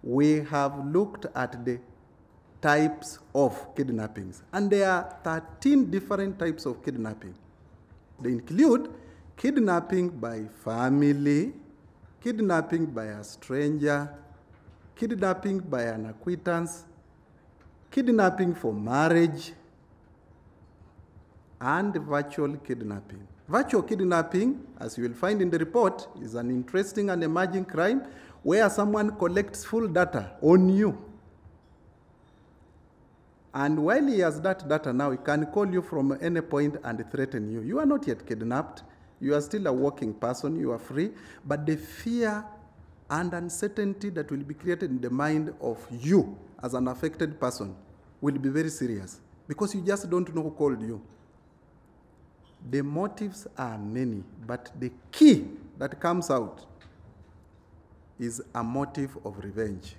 we have looked at the types of kidnappings, and there are 13 different types of kidnapping. They include kidnapping by family, kidnapping by a stranger, kidnapping by an acquaintance, kidnapping for marriage, and virtual kidnapping. Virtual kidnapping, as you will find in the report, is an interesting and emerging crime where someone collects full data on you. And while he has that data now, he can call you from any point and threaten you. You are not yet kidnapped. You are still a working person. You are free. But the fear and uncertainty that will be created in the mind of you as an affected person will be very serious because you just don't know who called you. The motives are many, but the key that comes out is a motive of revenge,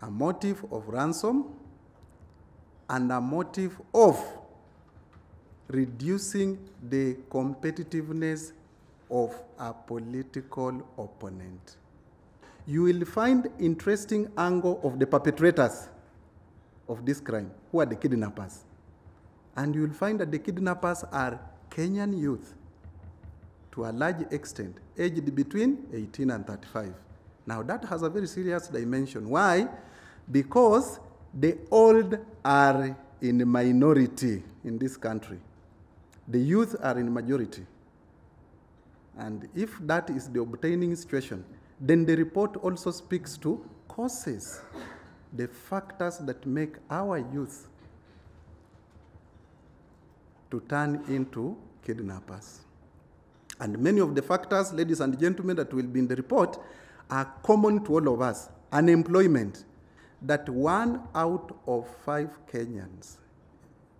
a motive of ransom, and a motive of reducing the competitiveness of a political opponent. You will find interesting angle of the perpetrators of this crime, who are the kidnappers. And you will find that the kidnappers are Kenyan youth, to a large extent, aged between 18 and 35. Now that has a very serious dimension. Why? Because the old are in minority in this country. The youth are in majority. And if that is the obtaining situation, then the report also speaks to causes, the factors that make our youth to turn into kidnappers. And many of the factors, ladies and gentlemen, that will be in the report are common to all of us. Unemployment, that 1 out of 5 Kenyans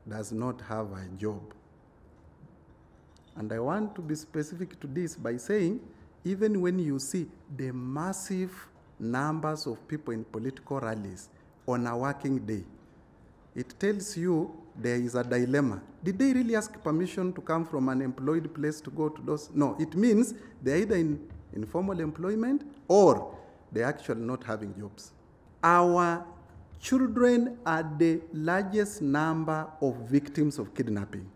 does not have a job. And I want to be specific to this by saying, even when you see the massive numbers of people in political rallies on a working day, it tells you there is a dilemma. Did they really ask permission to come from an employed place to go to those? No, it means they're either in informal employment or they're actually not having jobs. Our children are the largest number of victims of kidnapping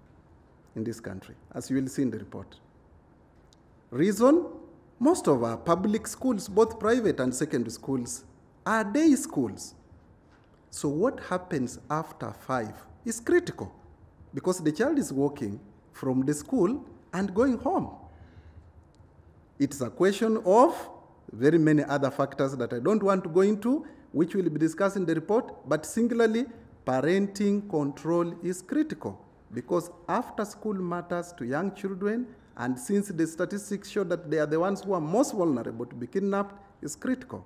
in this country, as you will see in the report. Reason? Most of our public schools, both private and secondary schools, are day schools. So what happens after 5 is critical because the child is walking from the school and going home. It's a question of very many other factors that I don't want to go into, which will be discussed in the report, but singularly, parenting control is critical because after school matters to young children, and since the statistics show that they are the ones who are most vulnerable to be kidnapped, is critical.